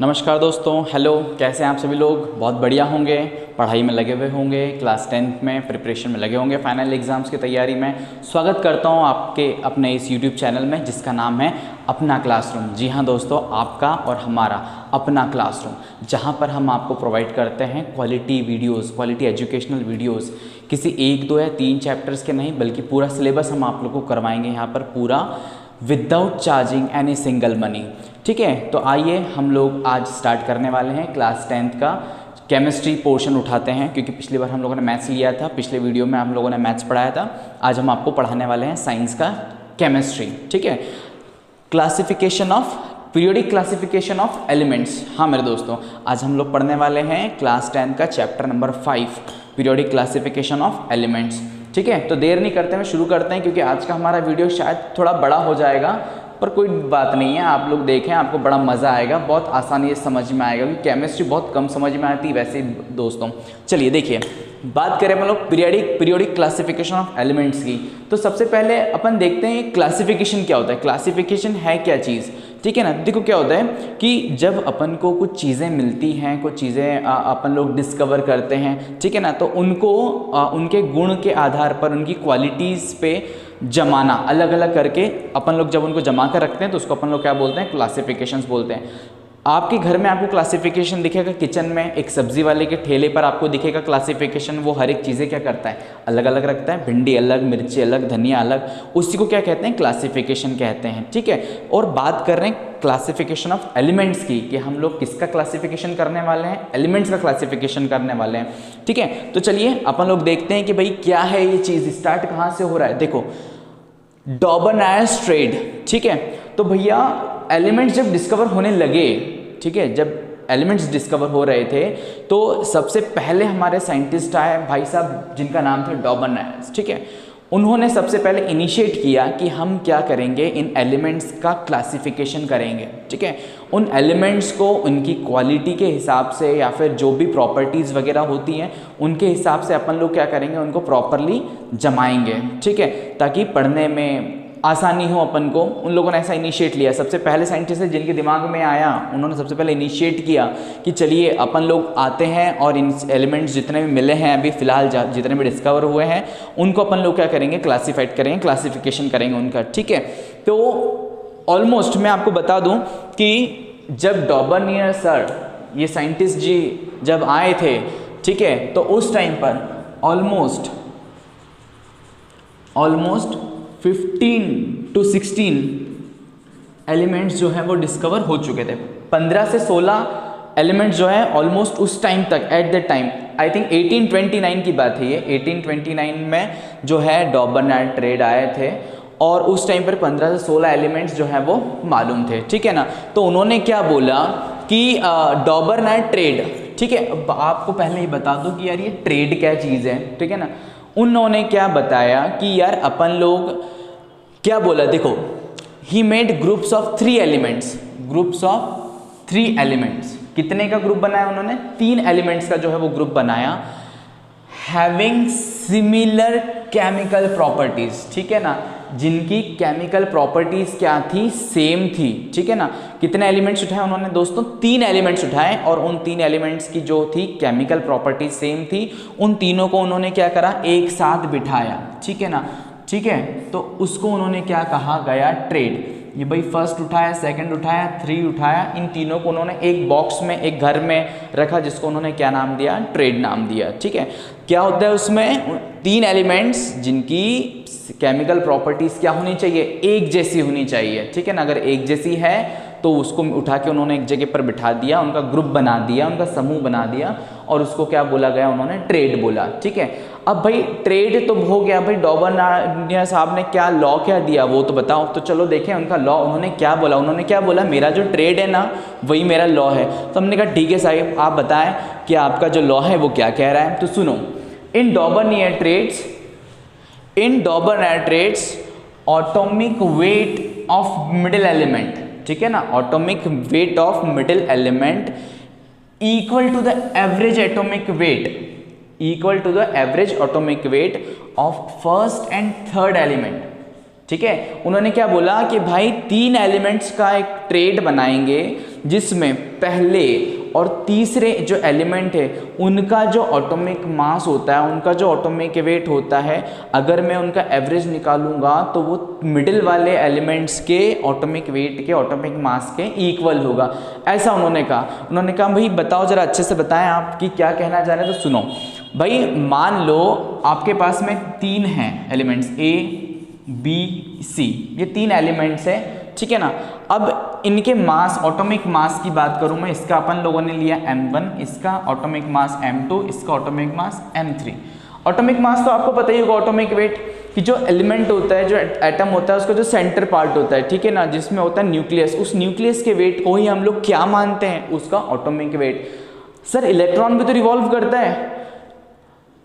नमस्कार दोस्तों, हेलो। कैसे हैं आप सभी लोग? बहुत बढ़िया होंगे, पढ़ाई में लगे हुए होंगे, क्लास 10th में प्रिपरेशन में लगे होंगे, फाइनल एग्ज़ाम्स की तैयारी में। स्वागत करता हूं आपके अपने इस YouTube चैनल में जिसका नाम है अपना क्लासरूम। जी हाँ दोस्तों, आपका और हमारा अपना क्लासरूम, जहां पर हम आपको प्रोवाइड करते हैं quality videos, quality educational videos. किसी 1, 2 या 3 चैप्टर्स के नहीं, बल्कि पूरा सिलेबस हम आप लोगों को करवाएंगे यहाँ पर पूरा, without charging any single money. ठीक है, तो आइए हम लोग आज स्टार्ट करने वाले हैं क्लास 10th का केमिस्ट्री पोर्शन उठाते हैं, क्योंकि पिछली बार हम लोगों ने मैथ्स लिया था, पिछले वीडियो में हम लोगों ने मैथ्स पढ़ाया था। आज हम आपको पढ़ाने वाले हैं साइंस का केमिस्ट्री। ठीक है, classification of periodic classification of elements. हाँ मेरे दोस्तों, आज हम लोग पढ़ने वाले हैं क्लास 10 का chapter number 5, periodic classification of elements. ठीक है, तो देर नहीं करते हुए शुरू करते हैं, क्योंकि आज का हमारा वीडियो शायद थोड़ा बड़ा हो जाएगा, पर कोई बात नहीं है। आप लोग देखें, आपको बड़ा मज़ा आएगा, बहुत आसानी से समझ में आएगा, क्योंकि केमिस्ट्री बहुत कम समझ में आती है वैसे दोस्तों। चलिए देखिए, बात करें हम लोग पीरियोडिक क्लासिफिकेशन ऑफ एलिमेंट्स की, तो सबसे पहले अपन देखते हैं क्लासिफिकेशन क्या होता है, क्लासिफिकेशन है क्या चीज़। ठीक है ना, देखो क्या होता है कि जब अपन को कुछ चीज़ें मिलती हैं, कुछ चीज़ें अपन लोग डिस्कवर करते हैं, ठीक है ना, तो उनको उनके गुण के आधार पर, उनकी क्वालिटीज़ पे जमाना, अलग अलग करके अपन लोग जब उनको जमा कर रखते हैं तो उसको अपन लोग क्या बोलते हैं, क्लासिफिकेशंस बोलते हैं। आपके घर में आपको क्लासिफिकेशन दिखेगा, किचन में एक सब्जी वाले के ठेले पर आपको दिखेगा क्लासिफिकेशन। वो हर एक चीज़ें क्या करता है, अलग अलग रखता है, भिंडी अलग, मिर्ची अलग, धनिया अलग, उसी को क्या कहते हैं, क्लासिफिकेशन कहते हैं। ठीक है, और बात कर रहे हैं क्लासिफिकेशन ऑफ एलिमेंट्स की, कि हम लोग किसका क्लासिफिकेशन करने वाले हैं, एलिमेंट्स का क्लासिफिकेशन करने वाले हैं। ठीक है, तो चलिए अपन लोग देखते हैं कि भाई क्या है ये चीज़, स्टार्ट कहाँ से हो रहा है। देखो, डॉबरनायर्स ट्रेड। ठीक है, तो भैया एलिमेंट्स जब डिस्कवर होने लगे, ठीक है, जब एलिमेंट्स डिस्कवर हो रहे थे तो सबसे पहले हमारे साइंटिस्ट आए भाई साहब, जिनका नाम था डॉबरनायर्स। ठीक है, उन्होंने सबसे पहले इनिशिएट किया कि हम क्या करेंगे, इन एलिमेंट्स का क्लासिफिकेशन करेंगे। ठीक है, उन एलिमेंट्स को उनकी क्वालिटी के हिसाब से, या फिर जो भी प्रॉपर्टीज़ वगैरह होती हैं उनके हिसाब से अपन लोग क्या करेंगे, उनको प्रॉपरली जमाएंगे। ठीक है, ताकि पढ़ने में आसानी हो अपन को। उन लोगों ने ऐसा इनिशिएट लिया, सबसे पहले साइंटिस्ट है जिनके दिमाग में आया, उन्होंने सबसे पहले इनिशिएट किया कि चलिए अपन लोग आते हैं और इन एलिमेंट्स जितने भी मिले हैं अभी फ़िलहाल, जितने भी डिस्कवर हुए हैं, उनको अपन लोग क्या करेंगे, क्लासीफाइड करेंगे, क्लासिफिकेशन करेंगे उनका। ठीक है, तो ऑलमोस्ट मैं आपको बता दूं कि जब डॉबरनियर सर, ये साइंटिस्ट जी जब आए थे, ठीक है, तो उस टाइम पर ऑलमोस्ट 15 to 16 एलिमेंट्स जो हैं वो डिस्कवर हो चुके थे। 15 से 16 एलिमेंट्स जो है ऑलमोस्ट उस टाइम तक, at the time, I think 1829 की बात है ये, 1829 में जो है डॉबरनायर ट्रेड आए थे, और उस टाइम पर 15 से 16 एलिमेंट्स जो है वो मालूम थे। ठीक है ना, तो उन्होंने क्या बोला कि डॉबरनायर ट्रेड, ठीक है, आपको पहले ही बता दूं कि यार ये ट्रेड क्या चीज़ है। ठीक है ना, उन्होंने क्या बताया कि यार अपन लोग क्या बोला, देखो, he made groups of 3 elements, groups of 3 elements. कितने का ग्रुप बनाया उन्होंने, 3 एलिमेंट्स का जो है वो ग्रुप बनाया, हैविंग सिमिलर केमिकल प्रॉपर्टीज। ठीक है ना, जिनकी केमिकल प्रॉपर्टीज क्या थी, सेम थी। ठीक है ना, कितने एलिमेंट्स उठाए उन्होंने दोस्तों, 3 एलिमेंट्स उठाए, और उन 3 एलिमेंट्स की जो थी केमिकल प्रॉपर्टीज सेम थी, उन तीनों को उन्होंने क्या करा, एक साथ बिठाया। ठीक है ना, ठीक है, तो उसको उन्होंने क्या कहा गया, ट्रेड। ये भाई फर्स्ट उठाया, सेकंड उठाया, 3 उठाया, इन तीनों को उन्होंने एक बॉक्स में, एक घर में रखा, जिसको उन्होंने क्या नाम दिया, ट्रेड नाम दिया। ठीक है, क्या होता है उसमें, 3 एलिमेंट्स जिनकी केमिकल प्रॉपर्टीज़ क्या होनी चाहिए, एक जैसी होनी चाहिए। ठीक है ना, अगर एक जैसी है तो उसको उठा के उन्होंने एक जगह पर बिठा दिया, उनका ग्रुप बना दिया, उनका समूह बना दिया, और उसको क्या बोला गया, उन्होंने ट्रेड बोला। ठीक है, अब भाई ट्रेड तो हो गया, भाई डॉबरनायर साहब ने क्या लॉ क्या दिया वो तो बताओ। तो चलो देखें उनका लॉ, उन्होंने क्या बोला, उन्होंने क्या बोला, मेरा जो ट्रेड है ना वही मेरा लॉ है। तो हमने कहा ठीक है साहिब, आप बताएं कि आपका जो लॉ है वो क्या कह रहा है। तो सुनो, in Dobereiner triads atomic weight of middle element, ठीक है ना, atomic weight of middle element equal to the average atomic weight, equal to the average atomic weight of first and third element. ठीक है, उन्होंने क्या बोला कि भाई 3 एलिमेंट्स का एक ट्रेड बनाएंगे जिसमें पहले और तीसरे जो एलिमेंट है उनका जो एटॉमिक मास होता है, उनका जो एटॉमिक वेट होता है, अगर मैं उनका एवरेज निकालूंगा तो वो मिडिल वाले एलिमेंट्स के एटॉमिक वेट के एटॉमिक मास के इक्वल होगा। ऐसा उन्होंने कहा भाई बताओ जरा अच्छे से बताएं आप कि क्या कहना चाह रहे हैं। तो सुनो भाई, मान लो आपके पास में 3 हैं एलिमेंट्स A B C, ये 3 एलिमेंट्स है, ठीक है ना। अब इनके मास, एटॉमिक मास की बात करूं मैं, इसका अपन लोगों ने लिया m1, इसका एटॉमिक मास m2, इसका atomic mass m3। Atomic mass तो आपको पता ही होगा, एटॉमिक वेट कि जो एलिमेंट होता है, जो एटम होता है, उसका जो सेंटर पार्ट होता है, ठीक है ना, जिसमें होता है न्यूक्लियस, उस न्यूक्लियस के वेट को ही हम लोग क्या मानते हैं, उसका एटॉमिक वेट। सर इलेक्ट्रॉन भी तो रिवॉल्व करता है,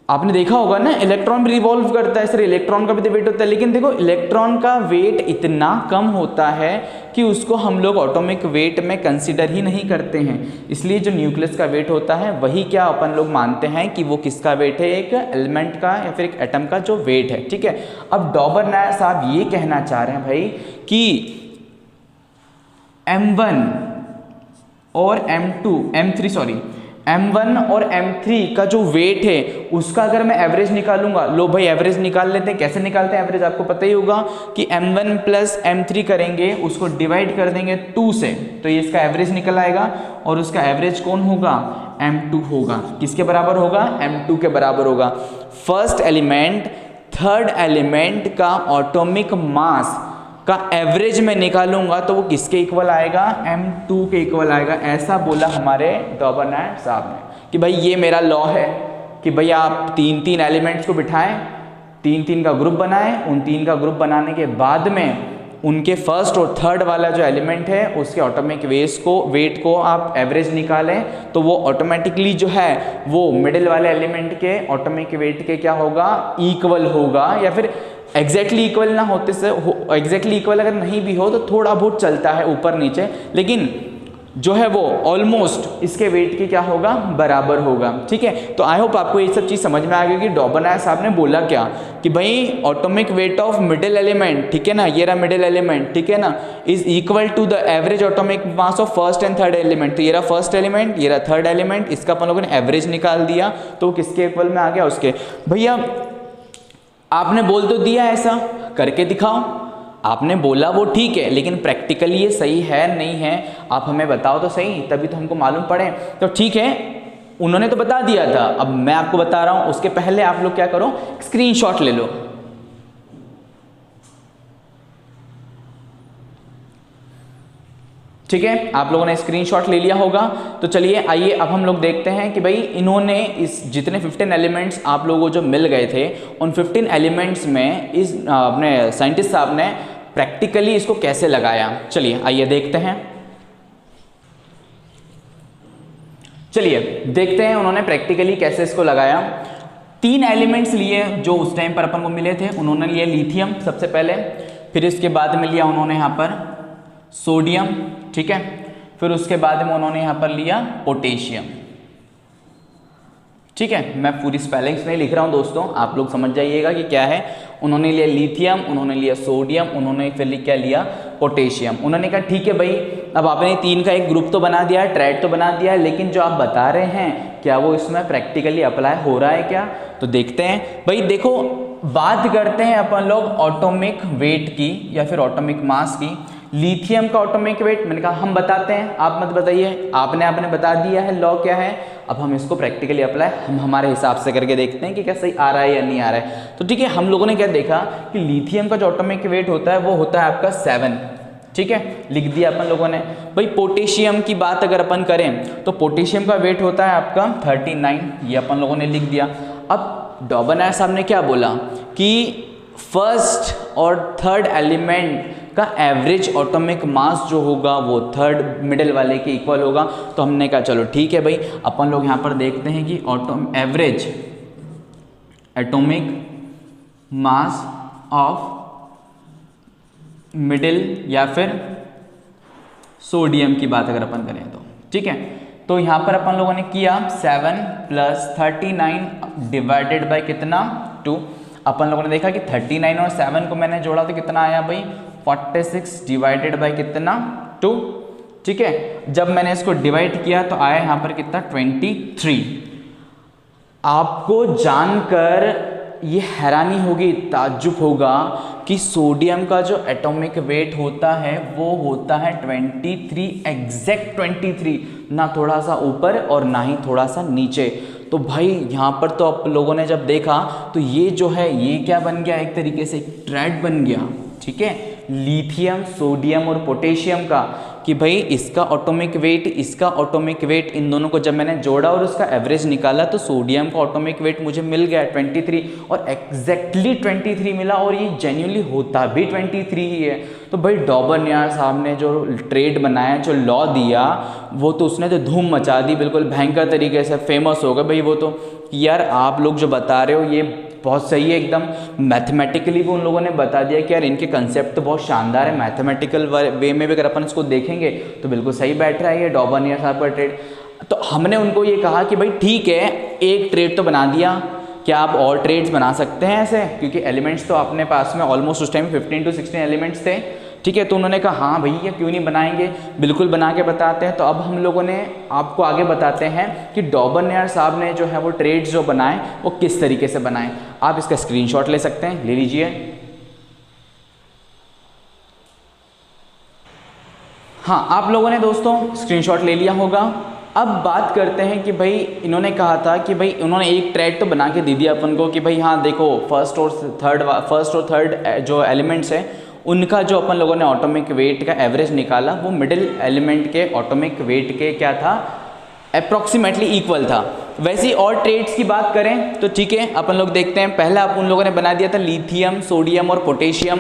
आपने देखा होगा ना, इलेक्ट्रॉन भी रिवॉल्व करता है सर, इलेक्ट्रॉन का भी तो वेट होता है। लेकिन देखो इलेक्ट्रॉन का वेट इतना कम होता है कि उसको हम लोग एटॉमिक वेट में कंसीडर ही नहीं करते हैं, इसलिए जो न्यूक्लियस का वेट होता है वही क्या अपन लोग मानते हैं कि वो किसका वेट है, एक एलिमेंट का या फिर एक एटम का जो वेट है, ठीक है। अब डॉबरमैयर साहब ये कहना चाह रहे हैं भाई कि m1 और m1 और m3 का जो वेट है उसका अगर मैं एवरेज निकालूंगा, लो भाई एवरेज निकाल लेते हैं। कैसे निकालते हैं एवरेज, आपको पता ही होगा कि m1 प्लस m3 करेंगे, उसको डिवाइड कर देंगे 2 से, तो ये इसका एवरेज निकल आएगा और उसका एवरेज कौन होगा, m2 होगा। किसके बराबर होगा, m2 के बराबर होगा। फर्स्ट एलिमेंट थर्ड एलिमेंट का एटॉमिक मास का एवरेज में निकालूंगा तो वो किसके इक्वल आएगा, m2 के इक्वल आएगा। ऐसा बोला हमारे डॉबरमैयर साहब ने कि भाई ये मेरा लॉ है कि भाई आप 3 एलिमेंट्स को बिठाएं, 3 का ग्रुप बनाएं, उन 3 का ग्रुप बनाने के बाद में उनके फर्स्ट और थर्ड वाला जो एलिमेंट है उसके ऑटोमिक वेट को आप एवरेज निकालें तो वो ऑटोमेटिकली जो है वो मिडिल वाले एलिमेंट के ऑटोमिक वेट के क्या होगा, इक्वल होगा। या फिर एग्जैक्टली इक्वल ना होते से एग्जैक्टली इक्वल अगर नहीं भी हो तो थोड़ा बहुत चलता है ऊपर नीचे, लेकिन जो है वो ऑलमोस्ट इसके वेट के क्या होगा, बराबर होगा, ठीक है। तो आई होप आपको ये सब चीज़ समझ में आ गई कि डॉबरमैयर साहब ने बोला क्या कि भाई atomic weight of middle element, ठीक है ना, ये रहा मिडिल एलिमेंट, ठीक है ना, is equal to the average atomic mass of first and third element. तो ये रहा फर्स्ट एलिमेंट, ये रहा थर्ड एलिमेंट, इसका अपन लोगों ने एवरेज निकाल दिया तो किसके इक्वल में आ गया, उसके। भैया आपने बोल तो दिया, ऐसा करके दिखाओ। आपने बोला वो ठीक है, लेकिन प्रैक्टिकली ये सही है नहीं है आप हमें बताओ तो सही, तभी तो हमको मालूम पड़े। तो ठीक है, उन्होंने तो बता दिया था, अब मैं आपको बता रहा हूं। उसके पहले आप लोग क्या करो, स्क्रीनशॉट ले लो। ठीक है, आप लोगों ने स्क्रीनशॉट ले लिया होगा। तो चलिए आइए अब हम लोग देखते हैं कि भाई इन्होंने इस जितने 15 एलिमेंट्स आप लोगों को जो मिल गए थे उन 15 एलिमेंट्स में इस अपने साइंटिस्ट साहब ने प्रैक्टिकली इसको कैसे लगाया। चलिए आइए देखते हैं, चलिए देखते हैं उन्होंने प्रैक्टिकली कैसे इसको लगाया। 3 एलिमेंट्स लिए जो उस टाइम पर अपन को मिले थे। उन्होंने लिया लिथियम सबसे पहले, फिर इसके बाद में लिया उन्होंने यहाँ पर सोडियम, ठीक है, फिर उसके बाद में उन्होंने यहाँ पर लिया पोटेशियम, ठीक है। मैं पूरी स्पेलिंग्स नहीं लिख रहा हूँ दोस्तों, आप लोग समझ जाइएगा कि क्या है। उन्होंने लिया लिथियम, उन्होंने लिया सोडियम, उन्होंने फिर क्या लिया, पोटेशियम। उन्होंने कहा ठीक है भाई, अब आपने 3 का एक ग्रुप तो बना दिया है, ट्राइड तो बना दिया है, लेकिन जो आप बता रहे हैं क्या वो इसमें प्रैक्टिकली अप्लाई हो रहा है क्या, तो देखते हैं। भाई देखो, बात करते हैं अपन लोग एटॉमिक वेट की या फिर एटॉमिक मास की। लिथियम का एटॉमिक वेट मैंने कहा हम बताते हैं, आप मत बताइए, आपने बता दिया है लॉ क्या है। अब हम इसको प्रैक्टिकली अप्लाई हम हमारे हिसाब से करके देखते हैं कि क्या सही आ रहा है या नहीं आ रहा है। तो ठीक है, हम लोगों ने क्या देखा कि लिथियम का जो एटॉमिक वेट होता है वो होता है आपका 7, ठीक है, लिख दिया अपन लोगों ने। भाई पोटेशियम की बात अगर अपन करें तो पोटेशियम का वेट होता है आपका 39, ये अपन लोगों ने लिख दिया। अब डॉबरमैयर साहब ने क्या बोला कि फर्स्ट और थर्ड एलिमेंट का एवरेज एटॉमिक मास जो होगा वो थर्ड मिडिल वाले के इक्वल होगा। तो हमने कहा चलो ठीक है भाई, अपन लोग यहाँ पर देखते हैं कि average atomic mass of middle या फिर सोडियम की बात अगर अपन करें तो ठीक है। तो यहाँ पर अपन लोगों ने किया 7 + 39 डिवाइडेड बाय कितना, 2। अपन लोगों ने देखा कि 39 और 7 को मैंने जोड़ा तो कितना आया भाई, 46 डिवाइडेड बाय कितना, 2, ठीक है। जब मैंने इसको डिवाइड किया तो आया यहाँ पर कितना 23। आपको जानकर ये हैरानी होगी, ताज्जुब होगा कि सोडियम का जो एटॉमिक वेट होता है वो होता है 23, एग्जैक्ट 23, ना थोड़ा सा ऊपर और ना ही थोड़ा सा नीचे। तो भाई यहाँ पर तो आप लोगों ने जब देखा तो ये जो है ये क्या बन गया, एक तरीके से ट्रेड बन गया, ठीक है, लिथियम, सोडियम और पोटेशियम का, कि भाई इसका एटॉमिक वेट, इसका एटॉमिक वेट, इन दोनों को जब मैंने जोड़ा और उसका एवरेज निकाला तो सोडियम का एटॉमिक वेट मुझे मिल गया 23 और एग्जैक्टली 23 मिला और ये जेन्युइनली होता भी 23 ही है। तो भाई डॉबरनियर साहब ने जो ट्रेड बनाया, जो लॉ दिया, वो तो उसने तो धूम मचा दी, बिल्कुल भयंकर तरीके से फेमस हो गया भाई वो तो। यार आप लोग जो बता रहे हो ये बहुत सही है एकदम, मैथमेटिकली भी उन लोगों ने बता दिया कि यार इनके कंसेप्ट तो बहुत शानदार है, मैथमेटिकल वे में भी अगर अपन इसको देखेंगे तो बिल्कुल सही बैठ रहा है ये डॉबरनियर साहब का ट्रेड। तो हमने उनको ये कहा कि भाई ठीक है, एक ट्रेड तो बना दिया, क्या आप और ट्रेड्स बना सकते हैं ऐसे, क्योंकि एलिमेंट्स तो अपने पास में ऑलमोस्ट उस टाइम 15 to 16 एलिमेंट्स थे, ठीक है। तो उन्होंने कहा हाँ भैया क्यों नहीं बनाएंगे, बिल्कुल बना के बताते हैं। तो अब हम लोगों ने आपको आगे बताते हैं कि डॉबरनियर साहब ने जो है वो ट्रेड्स जो बनाए वो किस तरीके से बनाए। आप इसका स्क्रीनशॉट ले सकते हैं, ले लीजिए। हाँ, आप लोगों ने दोस्तों स्क्रीनशॉट ले लिया होगा। अब बात करते हैं कि भाई इन्होंने कहा था कि भाई उन्होंने एक ट्रेड तो बना के दे दिया अपन को कि भाई हाँ देखो फर्स्ट और थर्ड जो एलिमेंट्स है उनका जो अपन लोगों ने एटॉमिक वेट का एवरेज निकाला वो मिडिल एलिमेंट के एटॉमिक वेट के क्या था, अप्रॉक्सीमेटली इक्वल था। वैसे ही और ट्रेड्स की बात करें तो ठीक है, अपन लोग देखते हैं। पहला आप उन लोगों ने बना दिया था लिथियम, सोडियम और पोटेशियम,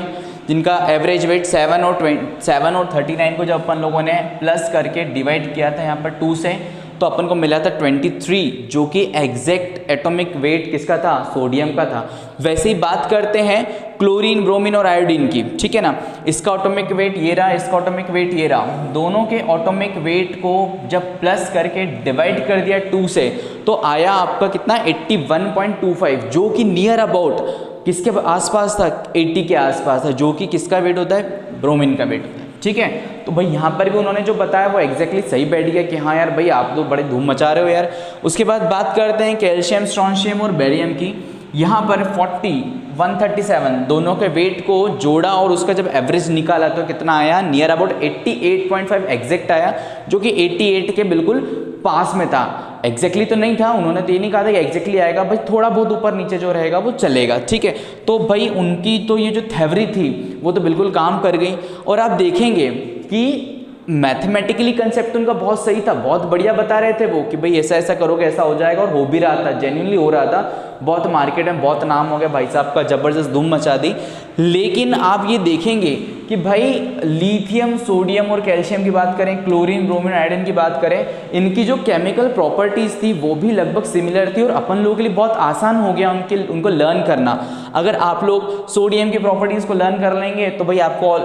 जिनका एवरेज वेट 7 और 39 को जब अपन लोगों ने प्लस करके डिवाइड किया था यहाँ पर 2 से, तो अपन को मिला था 23, जो कि एग्जैक्ट एटॉमिक वेट किसका था, सोडियम का था। वैसे ही बात करते हैं क्लोरीन, ब्रोमीन और आयोडीन की, ठीक है ना। इसका एटॉमिक वेट ये रहा, इसका एटॉमिक वेट ये रहा। दोनों के एटॉमिक वेट को जब प्लस करके डिवाइड कर दिया 2 से तो आया आपका कितना 81.25, जो कि नियर अबाउट किसके आसपास था, 80 के आसपास था, जो कि किसका वेट होता है, ब्रोमीन का वेट होता है, ठीक है। तो भाई यहाँ पर भी उन्होंने जो बताया वो एग्जैक्टली सही बैठ गया कि हाँ यार भाई आप तो बड़े धूम मचा रहे हो यार। उसके बाद बात करते हैं कैल्शियम, स्ट्रोंशियम और बेरियम की। यहाँ पर 40, 137 दोनों के वेट को जोड़ा और उसका जब एवरेज निकाला तो कितना आया, नियर अबाउट 88.5 एग्जैक्ट आया, जो कि 88 के बिल्कुल पास में था। एग्जैक्टली तो नहीं था, उन्होंने तो ये नहीं कहा था कि एग्जैक्टली आएगा, भाई थोड़ा बहुत ऊपर नीचे जो रहेगा वो चलेगा, ठीक है। तो भाई उनकी तो ये जो थ्योरी थी वो तो बिल्कुल काम कर गई। और आप देखेंगे कि मैथमेटिकली कंसेप्ट उनका बहुत सही था, बहुत बढ़िया बता रहे थे वो कि भाई ऐसा ऐसा करोगे ऐसा हो जाएगा, और हो भी रहा था, जेन्युइनली हो रहा था। बहुत मार्केट में बहुत नाम हो गया भाई साहब का, ज़बरदस्त धूम मचा दी। लेकिन आप ये देखेंगे कि भाई लिथियम, सोडियम और कैल्शियम की बात करें, क्लोरीन, ब्रोमीन, आयोडीन की बात करें, इनकी जो केमिकल प्रॉपर्टीज़ थी वो भी लगभग सिमिलर थी और अपन लोगों के लिए बहुत आसान हो गया उनको लर्न करना। अगर आप लोग सोडियम की प्रॉपर्टीज़ को लर्न कर लेंगे तो भाई आपको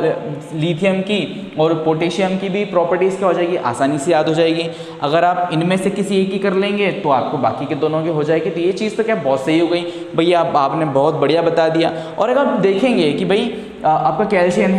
लिथियम की और पोटेशियम की भी प्रॉपर्टीज़ क्या हो जाएगी, आसानी से याद हो जाएगी। अगर आप इनमें से किसी एक ही कर लेंगे तो आपको बाकी के दोनों की हो जाएगी। तो ये चीज़ तो क्या बहुत सही हो गई भैया, आपने बहुत बढ़िया बता दिया। और अगर आप देखेंगे कि भाई आपका कैल्शियम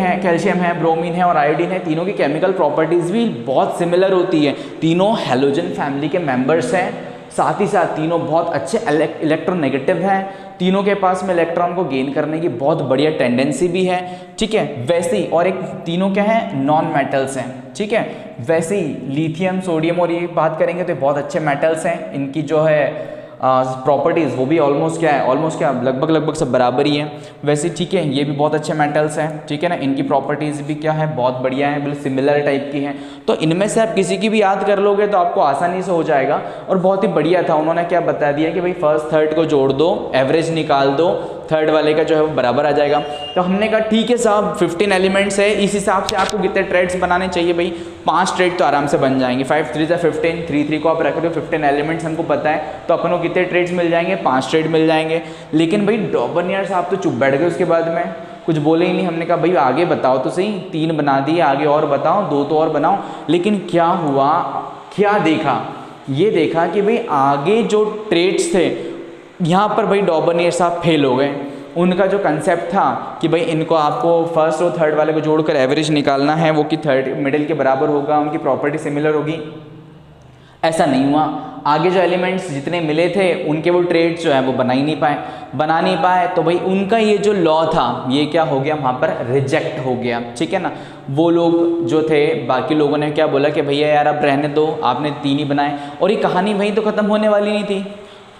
है, ब्रोमीन है और आयोडीन है, तीनों की केमिकल प्रॉपर्टीज़ भी बहुत सिमिलर होती है। तीनों हैलोजन फैमिली के मेंबर्स हैं, साथ ही साथ तीनों बहुत अच्छे इलेक्ट्रोनेगेटिव हैं, तीनों के पास में इलेक्ट्रॉन को गेन करने की बहुत बढ़िया टेंडेंसी भी है, ठीक है। वैसे ही और एक तीनों क्या है, नॉन मेटल्स हैं, ठीक है। वैसे ही लिथियम, सोडियम और ये बात करेंगे तो बहुत अच्छे मेटल्स हैं, इनकी जो है प्रॉपर्टीज़ वो भी ऑलमोस्ट क्या लगभग सब बराबर ही है। वैसे ठीक है, ये भी बहुत अच्छे मेटल्स हैं, ठीक है ना। इनकी प्रॉपर्टीज़ भी क्या है, बहुत बढ़िया है, बिल्कुल सिमिलर टाइप की हैं। तो इनमें से आप किसी की भी याद कर लोगे तो आपको आसानी से हो जाएगा। और बहुत ही बढ़िया था, उन्होंने क्या बता दिया कि भाई फर्स्ट थर्ड को जोड़ दो, एवरेज निकाल दो, थर्ड वाले का जो है वो बराबर आ जाएगा। तो हमने कहा ठीक है साहब 15 एलिमेंट्स है, इस हिसाब से आपको कितने ट्रेड्स बनाने चाहिए भाई, 5 ट्रेड तो आराम से बन जाएंगे। 5 3 = 15, 3 3 को आप रख रहे हो, 15 एलिमेंट्स हमको पता है, तो अपन को कितने ट्रेड्स मिल जाएंगे, 5 ट्रेड मिल जाएंगे। लेकिन भाई डॉबरनियर साहब तो चुप बैठ गए, उसके बाद में कुछ बोले ही नहीं। हमने कहा भाई आगे बताओ तो सही, 3 बना दिए, आगे और बताओ, 2 तो और बनाओ। लेकिन क्या हुआ, क्या देखा, ये देखा कि भाई आगे जो ट्रेड्स थे यहाँ पर भाई डॉबरनियर साहब फेल हो गए। उनका जो कंसेप्ट था कि भाई इनको आपको फर्स्ट और थर्ड वाले को जोड़कर एवरेज निकालना है, वो कि थर्ड मिडिल के बराबर होगा, उनकी प्रॉपर्टी सिमिलर होगी, ऐसा नहीं हुआ। आगे जो एलिमेंट्स जितने मिले थे उनके वो ट्रेड्स जो है वो बना नहीं पाए, तो भाई उनका ये जो लॉ था ये क्या हो गया, वहाँ पर रिजेक्ट हो गया, ठीक है ना। वो लोग जो थे, बाकी लोगों ने क्या बोला कि भैया यार अब रहने दो, आपने 3 ही बनाए, और ये कहानी वहीं तो ख़त्म होने वाली नहीं थी।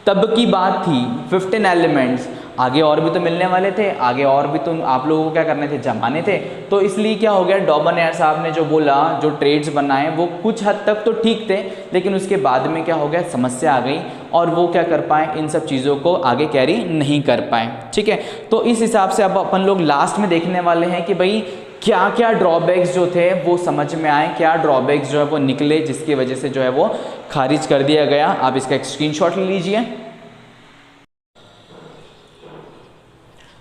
तब की बात थी, 15 एलिमेंट्स, आगे और भी तो मिलने वाले थे, आगे और भी तो आप लोगों को क्या करने थे, जमाने थे। तो इसलिए क्या हो गया, डॉबरनेयर साहब ने जो बोला, जो ट्रेड्स बनाए वो कुछ हद तक तो ठीक थे, लेकिन उसके बाद में क्या हो गया, समस्या आ गई और वो क्या कर पाए, इन सब चीज़ों को आगे कैरी नहीं कर पाए, ठीक है। तो इस हिसाब से अब अपन लोग लास्ट में देखने वाले हैं कि भाई क्या क्या ड्रॉबैक्स जो थे वो समझ में आए, क्या ड्रॉबैक्स जो है वो निकले, जिसकी वजह से जो है वो खारिज कर दिया गया। आप इसका एक स्क्रीनशॉट ले लीजिए।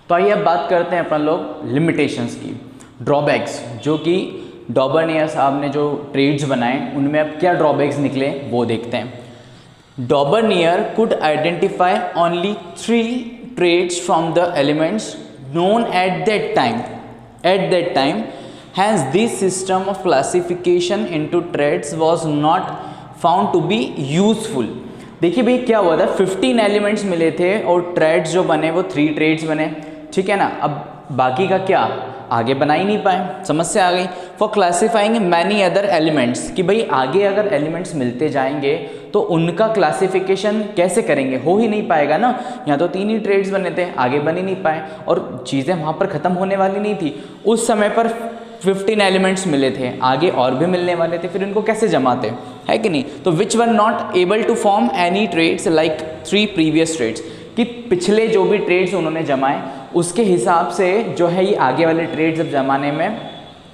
तो आइए अब बात करते हैं अपन लोग लिमिटेशंस की, ड्रॉबैक्स, जो कि डॉबरनेयर साहब ने जो ट्रेड्स बनाए उनमें अब क्या ड्रॉबैक्स निकले वो देखते हैं। Dobereiner could identify only 3 triads from the elements known at that time hence this system of classification into trades was not found to be useful। देखिए भाई क्या हुआ था, 15 एलिमेंट्स मिले थे और ट्रेड्स जो बने वो 3 ट्रेड्स बने, ठीक है ना। अब बाकी का क्या, आगे बना ही नहीं पाए, समस्या आ गई। For classifying many other elements, कि भाई आगे अगर एलिमेंट्स मिलते जाएंगे तो उनका क्लासिफिकेशन कैसे करेंगे, हो ही नहीं पाएगा ना। यहाँ तो 3 ही ट्रेड्स बने थे, आगे बन ही नहीं पाए और चीज़ें वहाँ पर ख़त्म होने वाली नहीं थी। उस समय पर 15 एलिमेंट्स मिले थे, आगे और भी मिलने वाले थे, फिर इनको कैसे जमाते, है कि नहीं। तो which were not able to form any triads like 3 previous triads, कि पिछले जो भी ट्रेड्स उन्होंने जमाए उसके हिसाब से जो है ये आगे वाले ट्रेड्स अब जमाने में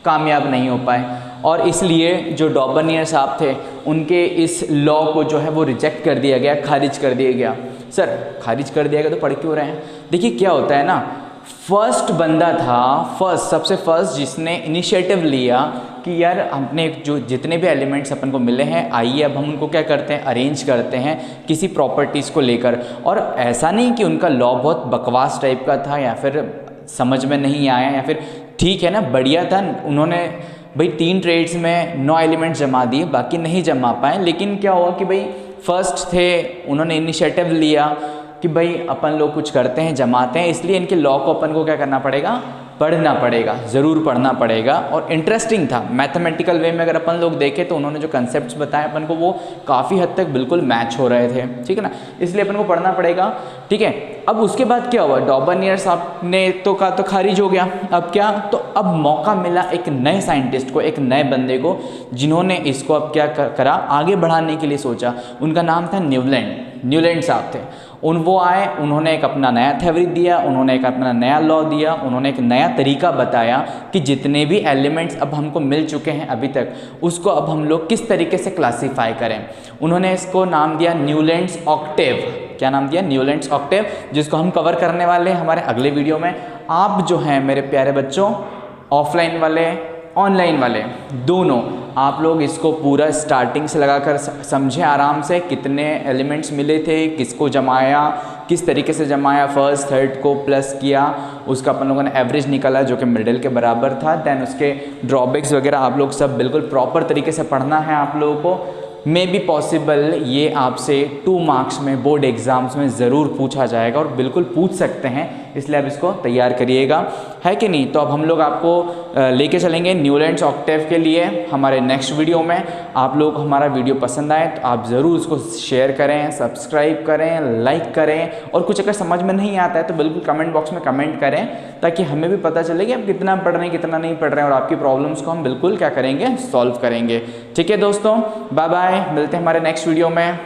कामयाब नहीं हो पाए, और इसलिए जो डॉबरनेयर साहब थे उनके इस लॉ को जो है वो रिजेक्ट कर दिया गया, खारिज कर दिया गया। सर खारिज कर दिया गया तो पढ़ क्यों रहे हैं। देखिए क्या होता है ना, फर्स्ट बंदा था, सबसे फर्स्ट जिसने इनिशिएटिव लिया कि यार हमने जो जितने भी एलिमेंट्स अपन को मिले हैं, आइए अब हम उनको क्या करते हैं, अरेंज करते हैं किसी प्रॉपर्टीज़ को लेकर। और ऐसा नहीं कि उनका लॉ बहुत बकवास टाइप का था या फिर समझ में नहीं आया या फिर ठीक है ना बढ़िया था, उन्होंने भाई 3 ट्रेड्स में 9 एलिमेंट्स जमा दिए, बाकी नहीं जमा पाए। लेकिन क्या हुआ कि भाई फर्स्ट थे, उन्होंने इनिशिएटिव लिया कि भाई अपन लोग कुछ करते हैं, जमाते हैं, इसलिए इनके लॉ को अपन को क्या करना पड़ेगा, पढ़ना पड़ेगा, ज़रूर पढ़ना पड़ेगा। और इंटरेस्टिंग था, मैथमेटिकल वे में अगर अपन लोग देखें तो उन्होंने जो कंसेप्ट्स बताए अपन को वो काफ़ी हद तक बिल्कुल मैच हो रहे थे, ठीक है ना, इसलिए अपन को पढ़ना पड़ेगा, ठीक है। अब उसके बाद क्या हुआ, डॉबरनेयर साहब ने तो कहा तो खारिज हो गया। अब क्या, तो अब मौका मिला एक नए साइंटिस्ट को, एक नए बंदे को, जिन्होंने इसको अब क्या करा, आगे बढ़ाने के लिए सोचा। उनका नाम था न्यूलैंड साहब थे। वो आए, उन्होंने एक अपना नया थ्योरी दिया, उन्होंने एक अपना नया लॉ दिया, उन्होंने एक नया तरीका बताया कि जितने भी एलिमेंट्स अब हमको मिल चुके हैं अभी तक, उसको अब हम लोग किस तरीके से क्लासीफाई करें। उन्होंने इसको नाम दिया न्यूलैंड्स ऑक्टेव। क्या नाम दिया, न्यूलैंड्स ऑक्टेव, जिसको हम कवर करने वाले हैं हमारे अगले वीडियो में। आप जो हैं मेरे प्यारे बच्चों, ऑफलाइन वाले ऑनलाइन वाले दोनों, आप लोग इसको पूरा स्टार्टिंग से लगाकर समझें आराम से, कितने एलिमेंट्स मिले थे, किसको जमाया, किस तरीके से जमाया, फर्स्ट थर्ड को प्लस किया, उसका अपन लोगों ने एवरेज निकाला जो कि मिडिल के बराबर था। देन उसके ड्रॉबैक्स वगैरह आप लोग सब बिल्कुल प्रॉपर तरीके से पढ़ना है आप लोगों को। मे बी पॉसिबल ये आपसे 2 मार्क्स में बोर्ड एग्ज़ाम्स में ज़रूर पूछा जाएगा और बिल्कुल पूछ सकते हैं, इसलिए आप इसको तैयार करिएगा, है कि नहीं। तो अब हम लोग आपको लेके चलेंगे न्यूलैंड्स ऑक्टेव के लिए हमारे नेक्स्ट वीडियो में। आप लोग को हमारा वीडियो पसंद आए तो आप ज़रूर उसको शेयर करें, सब्सक्राइब करें, लाइक करें, और कुछ अगर समझ में नहीं आता है तो बिल्कुल कमेंट बॉक्स में कमेंट करें, ताकि हमें भी पता चले कि आप कितना पढ़ रहे हैं, कितना नहीं पढ़ रहे हैं, और आपकी प्रॉब्लम्स को हम बिल्कुल क्या करेंगे, सॉल्व करेंगे। ठीक है दोस्तों, बाय बाय, मिलते हैं हमारे नेक्स्ट वीडियो में।